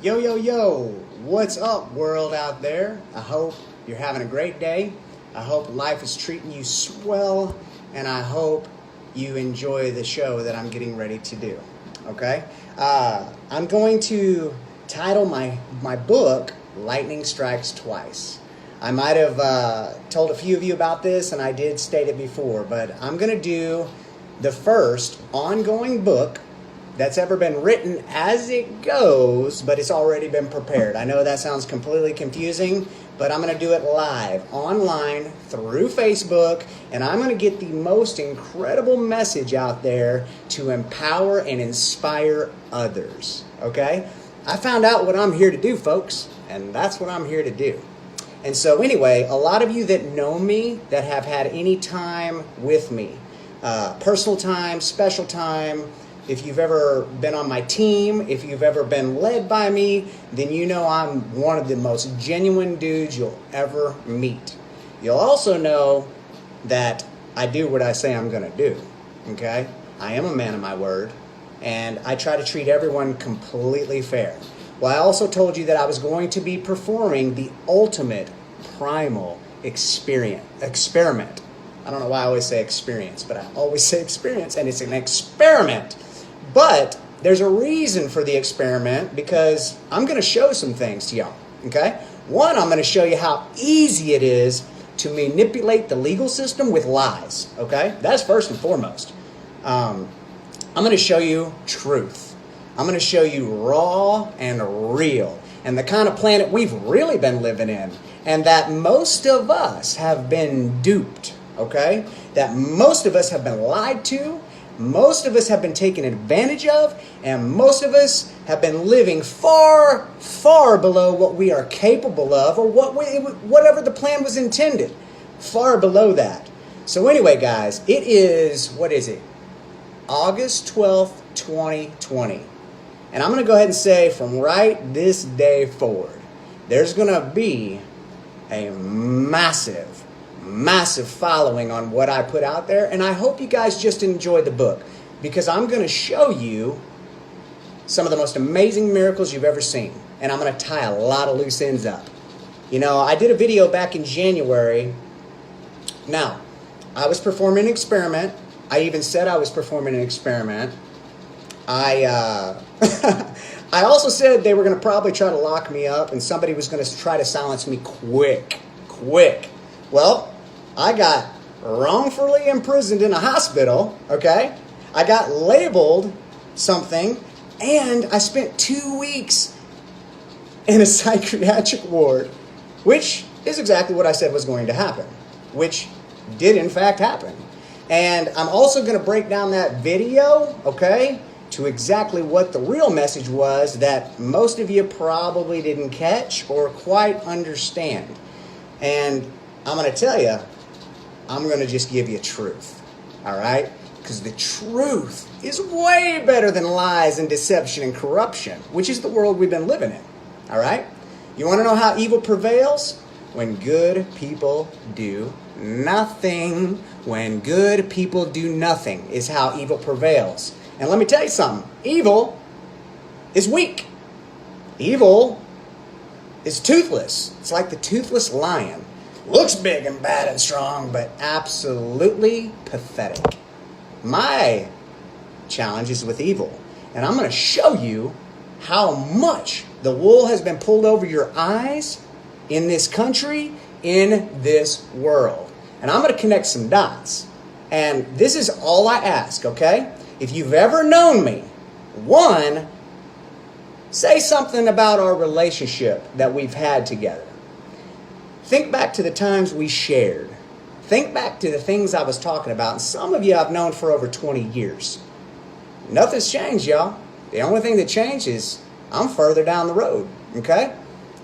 Yo, yo, yo, what's up, world out there? I hope you're having a great day. I hope life is treating you swell, and I hope you enjoy the show that I'm getting ready to do, okay? I'm going to title my book, Lightning Strikes Twice. I might have told a few of you about this, and I did state it before, but I'm going to do the first ongoing book that's ever been written as it goes, but it's already been prepared. I know that sounds completely confusing, but I'm going to do it live, online, through Facebook, and I'm going to get the most incredible message out there to empower and inspire others, okay? I found out what I'm here to do, folks, and that's what I'm here to do. And so anyway, a lot of you that know me, that have had any time with me, personal time, special time, if you've ever been on my team, if you've ever been led by me, then you know I'm one of the most genuine dudes you'll ever meet. You'll also know that I do what I say I'm going to do, okay? I am a man of my word, and I try to treat everyone completely fair. Well, I also told you that I was going to be performing the ultimate primal experiment. I don't know why I always say experience, but I always say experience, and it's an experiment. But there's a reason for the experiment, because I'm going to show some things to y'all, okay? One, I'm going to show you how easy it is to manipulate the legal system with lies, okay? That's first and foremost. I'm going to show you truth. I'm going to show you raw and real, and the kind of planet we've really been living in, and that most of us have been duped, okay? That most of us have been lied to, most of us have been taken advantage of, and most of us have been living far, far below what we are capable of, or whatever the plan was intended. Far below that. So anyway, guys, it is, what is it? August 12th, 2020. And I'm going to go ahead and say from right this day forward, there's going to be a massive following on what I put out there, and I hope you guys just enjoy the book, because I'm going to show you some of the most amazing miracles you've ever seen, and I'm going to tie a lot of loose ends up. You know, I did a video back in January. Now, I was performing an experiment. I even said I was performing an experiment. I also said they were going to probably try to lock me up, and somebody was going to try to silence me quick. Well, I got wrongfully imprisoned in a hospital, okay? I got labeled something, and I spent 2 weeks in a psychiatric ward, which is exactly what I said was going to happen, which did in fact happen. And I'm also going to break down that video, okay, to exactly what the real message was that most of you probably didn't catch or quite understand. And I'm going to tell you, I'm going to just give you truth, all right? Because the truth is way better than lies and deception and corruption, which is the world we've been living in, all right? You want to know how evil prevails? When good people do nothing. When good people do nothing is how evil prevails. And let me tell you something. Evil is weak. Evil is toothless. It's like the toothless lion. Looks big and bad and strong, but absolutely pathetic. My challenge is with evil. And I'm going to show you how much the wool has been pulled over your eyes in this country, in this world. And I'm going to connect some dots. And this is all I ask, okay? If you've ever known me, one, say something about our relationship that we've had together. Think back to the times we shared. Think back to the things I was talking about. And some of you I've known for over 20 years. Nothing's changed, y'all. The only thing that changed is I'm further down the road, okay?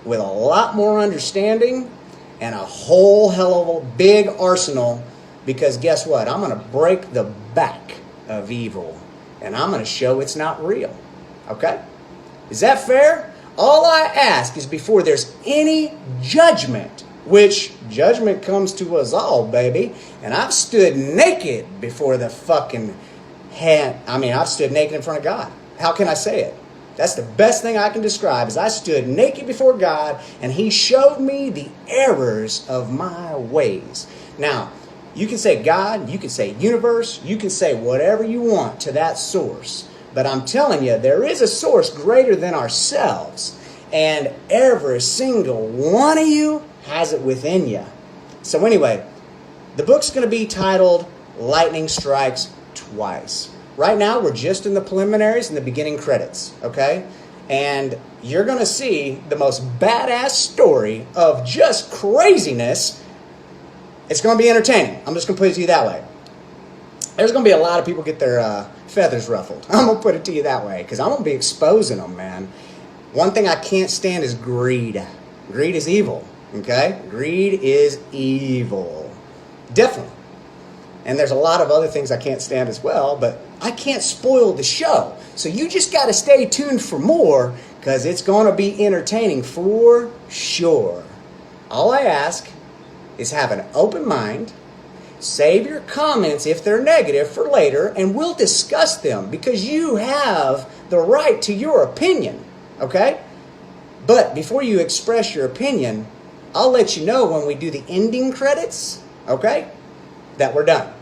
With a lot more understanding and a whole hell of a big arsenal, because guess what? I'm going to break the back of evil, and I'm going to show it's not real, okay? Is that fair? All I ask is before there's any judgment, which judgment comes to us all, baby, and I've stood naked before the fucking I've stood naked in front of God. How can I say it? That's the best thing I can describe, is I stood naked before God and he showed me the errors of my ways. Now, you can say God, you can say universe, you can say whatever you want to that source. But I'm telling you, there is a source greater than ourselves. And every single one of you has it within you. So anyway, the book's going to be titled Lightning Strikes Twice. Right now, we're just in the preliminaries and the beginning credits, okay? And you're going to see the most badass story of just craziness. It's going to be entertaining. I'm just going to put it to you that way. There's going to be a lot of people get their feathers ruffled. I'm going to put it to you that way, because I'm going to be exposing them, man. One thing I can't stand is greed. Greed is evil, okay? Greed is evil. Definitely. And there's a lot of other things I can't stand as well, but I can't spoil the show. So you just got to stay tuned for more, because it's going to be entertaining for sure. All I ask is have an open mind. Save your comments if they're negative for later, and we'll discuss them, because you have the right to your opinion, okay? But before you express your opinion, I'll let you know when we do the ending credits, okay, that we're done.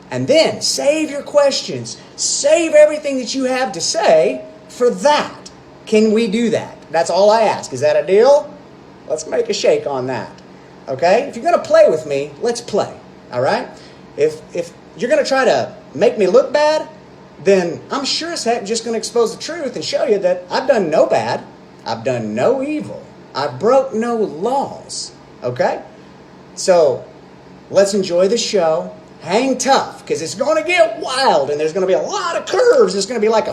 And then save your questions. Save everything that you have to say for that. Can we do that? That's all I ask. Is that a deal? Let's make a shake on that. Okay? If you're going to play with me, let's play. All right? If you're going to try to make me look bad, then I'm sure as heck just going to expose the truth and show you that I've done no bad. I've done no evil. I broke no laws. Okay? So let's enjoy the show. Hang tough, because it's going to get wild, and there's going to be a lot of curves. It's going to be like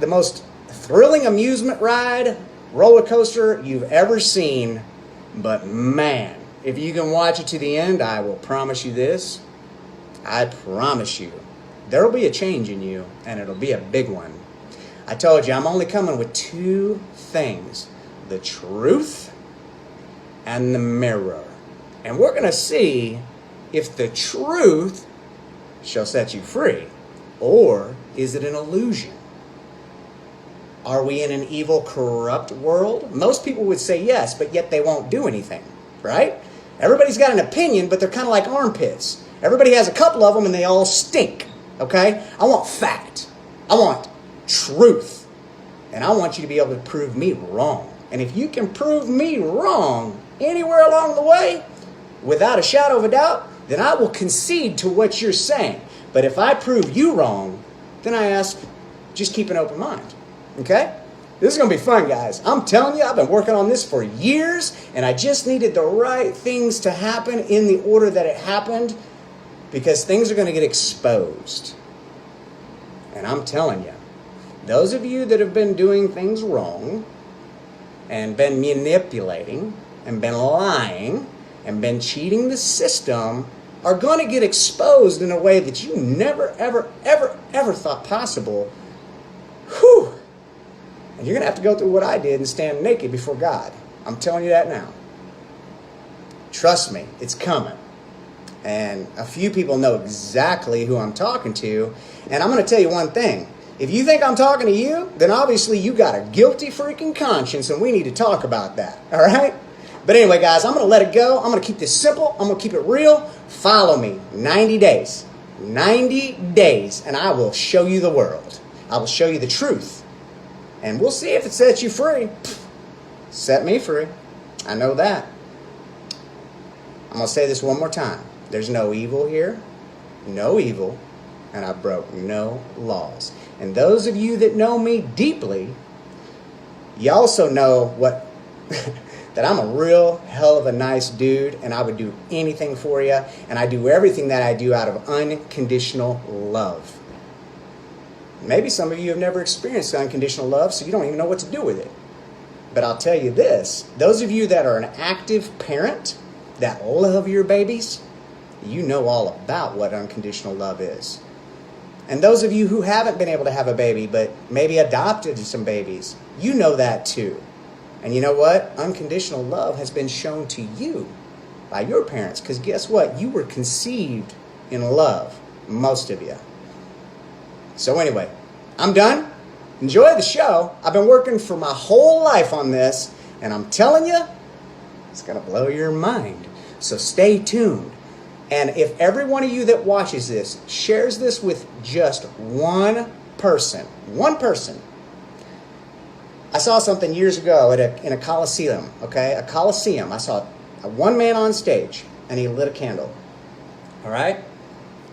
the most thrilling amusement ride, roller coaster you've ever seen. But man, if you can watch it to the end, I will promise you this. I promise you, there will be a change in you, and it'll be a big one. I told you, I'm only coming with two things: the truth and the mirror. And we're going to see if the truth shall set you free, or is it an illusion? Are we in an evil, corrupt world? Most people would say yes, but yet they won't do anything, right? Everybody's got an opinion, but they're kind of like armpits. Everybody has a couple of them, and they all stink, okay? I want fact. I want truth. And I want you to be able to prove me wrong. And if you can prove me wrong anywhere along the way, without a shadow of a doubt, then I will concede to what you're saying. But if I prove you wrong, then I ask, just keep an open mind. Okay? This is going to be fun, guys. I'm telling you, I've been working on this for years, and I just needed the right things to happen in the order that it happened, because things are going to get exposed. And I'm telling you, those of you that have been doing things wrong and been manipulating and been lying and been cheating the system are going to get exposed in a way that you never, ever, ever, ever thought possible. Whew! And you're going to have to go through what I did and stand naked before God. I'm telling you that now. Trust me, it's coming. And a few people know exactly who I'm talking to. And I'm going to tell you one thing. If you think I'm talking to you, then obviously you got a guilty freaking conscience, and we need to talk about that. All right? But anyway, guys, I'm going to let it go. I'm going to keep this simple. I'm going to keep it real. Follow me. 90 days. 90 days, and I will show you the world. I will show you the truth. And we'll see if it sets you free. Set me free. I know that. I'm going to say this one more time. There's no evil here. No evil. And I broke no laws. And those of you that know me deeply, you also know what... that I'm a real hell of a nice dude, and I would do anything for you, and I do everything that I do out of unconditional love. Maybe some of you have never experienced unconditional love, so you don't even know what to do with it. But I'll tell you this, those of you that are an active parent that love your babies, you know all about what unconditional love is. And those of you who haven't been able to have a baby, but maybe adopted some babies, you know that too. And you know what? Unconditional love has been shown to you by your parents. Because guess what? You were conceived in love, most of you. So anyway, I'm done. enjoy the show. I've been working for my whole life on this, and I'm telling you, it's going to blow your mind. So stay tuned. And if every one of you that watches this shares this with just one person, I saw something years ago in a coliseum, okay? A coliseum. I saw one man on stage, and he lit a candle, all right?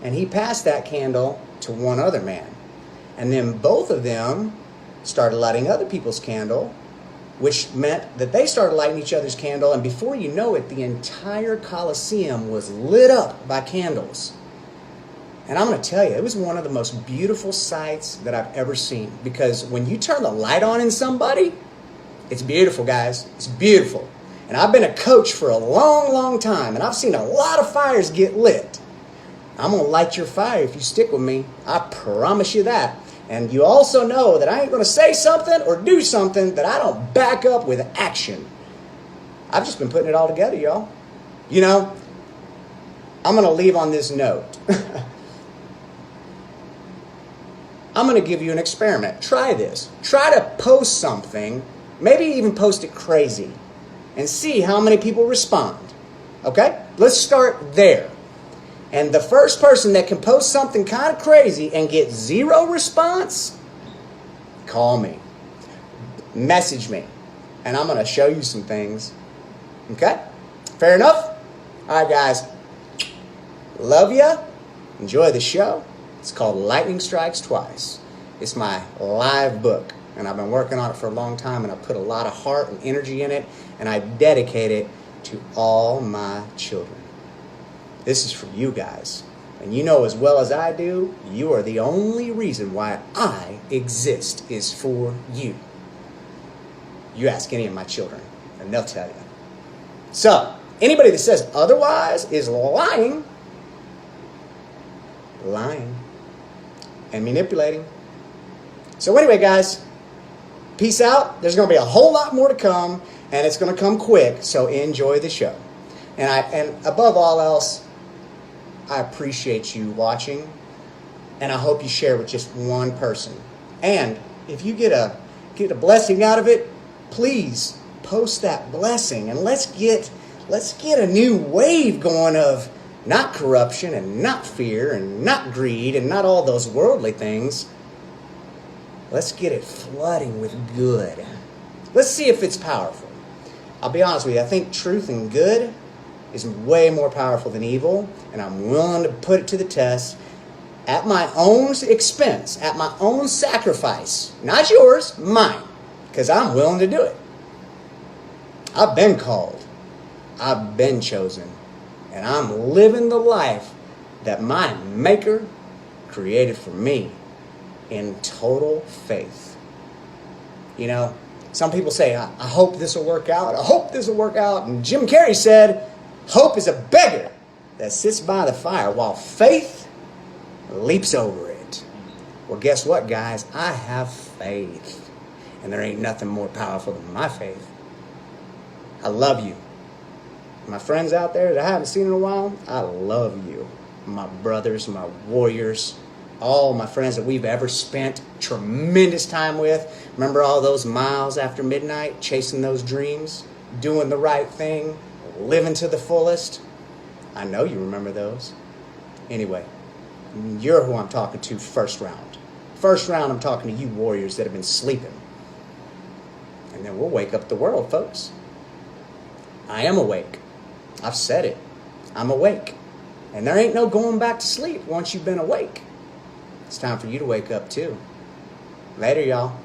And he passed that candle to one other man. And then both of them started lighting other people's candle, which meant that they started lighting each other's candle, and before you know it, the entire Colosseum was lit up by candles. And I'm going to tell you, it was one of the most beautiful sights that I've ever seen, because when you turn the light on in somebody, it's beautiful, guys. It's beautiful. And I've been a coach for a long, long time, and I've seen a lot of fires get lit. I'm going to light your fire if you stick with me. I promise you that. And you also know that I ain't going to say something or do something that I don't back up with action. I've just been putting it all together, y'all. You know, I'm going to leave on this note. I'm going to give you an experiment. Try this. Try to post something, maybe even post it crazy, and see how many people respond. Okay? Let's start there. And the first person that can post something kind of crazy and get zero response, call me. Message me. And I'm going to show you some things. Okay? Fair enough? All right, guys. Love ya. Enjoy the show. It's called Lightning Strikes Twice. It's my live book. And I've been working on it for a long time. And I put a lot of heart and energy in it. And I dedicate it to all my children. This is for you guys. And you know as well as I do, you are the only reason why I exist is for you. You ask any of my children, and they'll tell you. So, anybody that says otherwise is lying, and manipulating. So anyway, guys, peace out. There's going to be a whole lot more to come, and it's going to come quick, so enjoy the show. And above all else, I appreciate you watching, and I hope you share with just one person. And if you get a blessing out of it, please post that blessing, and let's get a new wave going of not corruption and not fear and not greed and not all those worldly things. Let's get it flooding with good. Let's see if it's powerful. I'll be honest with you, I think truth and good is way more powerful than evil, and I'm willing to put it to the test at my own expense, at my own sacrifice. Not yours, mine, because I'm willing to do it. I've been called. I've been chosen. And I'm living the life that my Maker created for me in total faith. You know, some people say, I hope this will work out. I hope this will work out. And Jim Carrey said, hope is a beggar that sits by the fire while faith leaps over it. Well, guess what, guys? I have faith. And there ain't nothing more powerful than my faith. I love you. My friends out there that I haven't seen in a while, I love you. My brothers, my warriors, all my friends that we've ever spent tremendous time with. Remember all those miles after midnight, chasing those dreams, doing the right thing, living to the fullest? I know you remember those. Anyway, you're who I'm talking to first round. First round, I'm talking to you warriors that have been sleeping. And then we'll wake up the world, folks. I am awake. I've said it. I'm awake. And there ain't no going back to sleep once you've been awake. It's time for you to wake up too. Later, y'all.